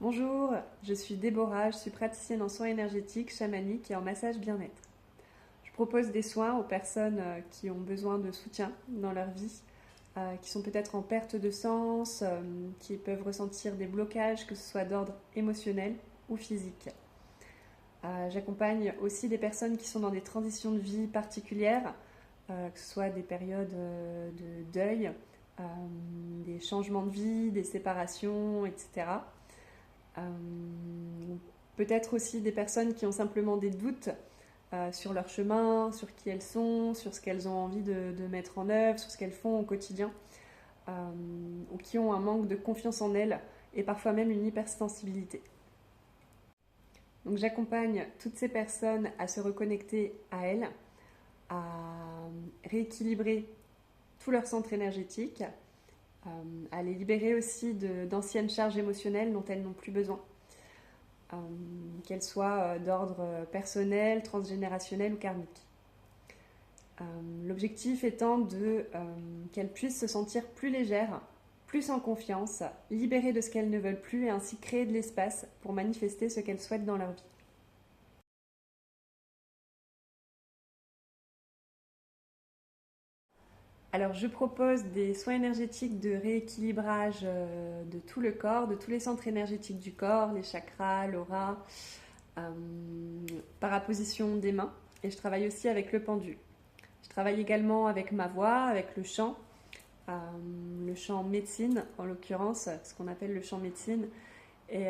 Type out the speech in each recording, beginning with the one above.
Bonjour, je suis Déborah, je suis praticienne en soins énergétiques, chamaniques et en massage bien-être. Je propose des soins aux personnes qui ont besoin de soutien dans leur vie, qui sont peut-être en perte de sens, qui peuvent ressentir des blocages, que ce soit d'ordre émotionnel ou physique. J'accompagne aussi des personnes qui sont dans des transitions de vie particulières, que ce soit des périodes de deuil, des changements de vie, des séparations, etc. Euh, Peut-être aussi des personnes qui ont simplement des doutes sur leur chemin, sur qui elles sont, sur ce qu'elles ont envie de mettre en œuvre, sur ce qu'elles font au quotidien, ou qui ont un manque de confiance en elles et parfois même une hypersensibilité. Donc j'accompagne toutes ces personnes à se reconnecter à elles, à rééquilibrer tout leur centre énergétique, à les libérer aussi d'anciennes charges émotionnelles dont elles n'ont plus besoin. Qu'elles soient d'ordre personnel, transgénérationnel ou karmique. L'objectif étant qu'elles puissent se sentir plus légères, plus en confiance, libérées de ce qu'elles ne veulent plus et ainsi créer de l'espace pour manifester ce qu'elles souhaitent dans leur vie. Alors je propose des soins énergétiques de rééquilibrage de tout le corps, de tous les centres énergétiques du corps, les chakras, l'aura, par apposition des mains. Et je travaille aussi avec le pendule. Je travaille également avec ma voix, avec le chant médecine en l'occurrence, ce qu'on appelle le chant médecine, et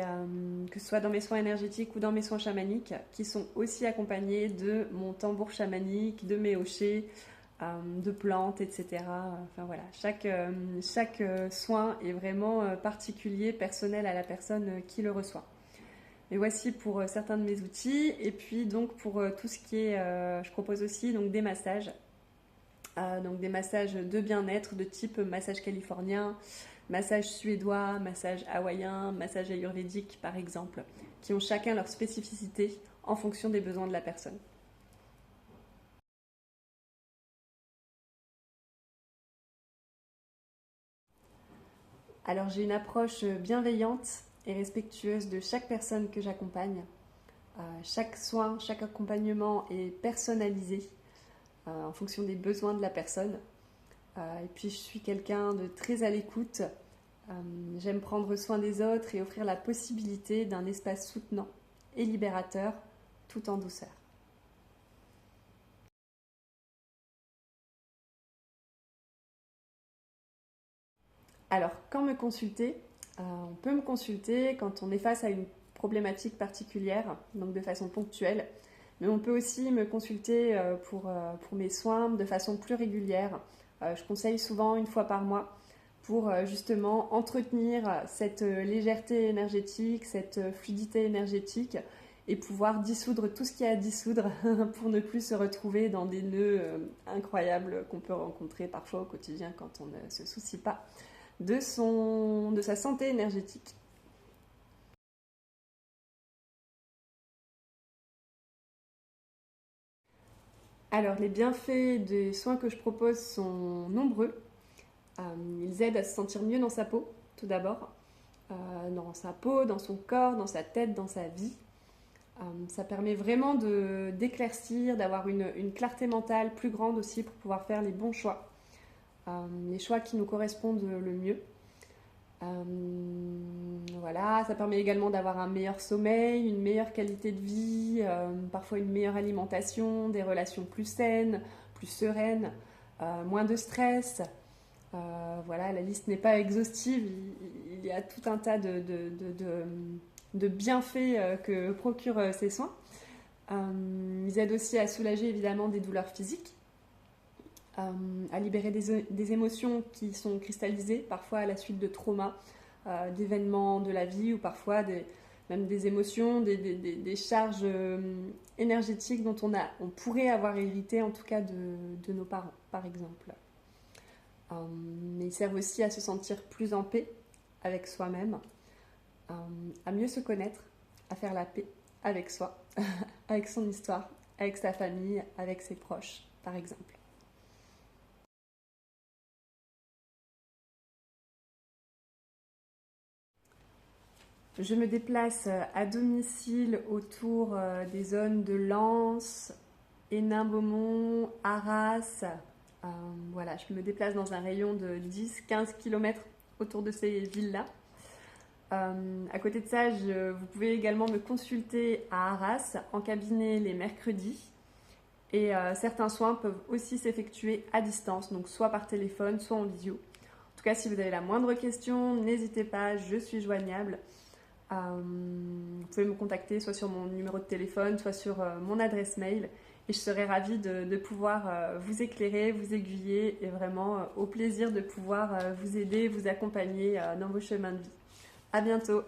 que ce soit dans mes soins énergétiques ou dans mes soins chamaniques, qui sont aussi accompagnés de mon tambour chamanique, de mes hochets, de plantes, etc. Enfin voilà, chaque soin est vraiment particulier, personnel à la personne qui le reçoit. Et voici pour certains de mes outils. Et puis donc pour tout ce qui est, je propose aussi donc des massages. Donc des massages de bien-être de type massage californien, massage suédois, massage hawaïen, massage ayurvédique par exemple, qui ont chacun leur spécificité en fonction des besoins de la personne. Alors j'ai une approche bienveillante et respectueuse de chaque personne que j'accompagne. Chaque soin, chaque accompagnement est personnalisé en fonction des besoins de la personne. Et puis je suis quelqu'un de très à l'écoute. J'aime prendre soin des autres et offrir la possibilité d'un espace soutenant et libérateur tout en douceur. Alors, quand me consulter On peut me consulter quand on est face à une problématique particulière, donc de façon ponctuelle, mais on peut aussi me consulter pour mes soins de façon plus régulière. Je conseille souvent une fois par mois pour justement entretenir cette légèreté énergétique, cette fluidité énergétique et pouvoir dissoudre tout ce qu'il y a à dissoudre pour ne plus se retrouver dans des nœuds incroyables qu'on peut rencontrer parfois au quotidien quand on ne se soucie pas de sa santé énergétique. Alors, les bienfaits des soins que je propose sont nombreux. Ils aident à se sentir mieux dans sa peau, tout d'abord, dans sa peau, dans son corps, dans sa tête, dans sa vie. Ça permet vraiment d'éclaircir, d'avoir une clarté mentale plus grande aussi pour pouvoir faire les bons choix, les choix qui nous correspondent le mieux. Voilà, ça permet également d'avoir un meilleur sommeil, une meilleure qualité de vie, parfois une meilleure alimentation, des relations plus saines, plus sereines, moins de stress. Voilà, la liste n'est pas exhaustive, il y a tout un tas de bienfaits que procurent ces soins. Ils aident aussi à soulager évidemment des douleurs physiques, à libérer des émotions qui sont cristallisées, parfois à la suite de traumas, d'événements de la vie, ou parfois même des émotions, des charges énergétiques dont on pourrait avoir hérité, en tout cas de nos parents, par exemple. Mais ils servent aussi à se sentir plus en paix avec soi-même, à mieux se connaître, à faire la paix avec soi, avec son histoire, avec sa famille, avec ses proches, par exemple. Je me déplace à domicile autour des zones de Lens, Hénin-Beaumont, Arras. Voilà, je me déplace dans un rayon de 10-15 km autour de ces villes-là. À côté de ça, vous pouvez également me consulter à Arras en cabinet les mercredis. Et certains soins peuvent aussi s'effectuer à distance, donc soit par téléphone, soit en visio. En tout cas, si vous avez la moindre question, n'hésitez pas, je suis joignable. Vous pouvez me contacter soit sur mon numéro de téléphone, soit sur mon adresse mail. Et je serai ravie de pouvoir vous éclairer, vous aiguiller et vraiment au plaisir de pouvoir vous aider, vous accompagner dans vos chemins de vie. À bientôt!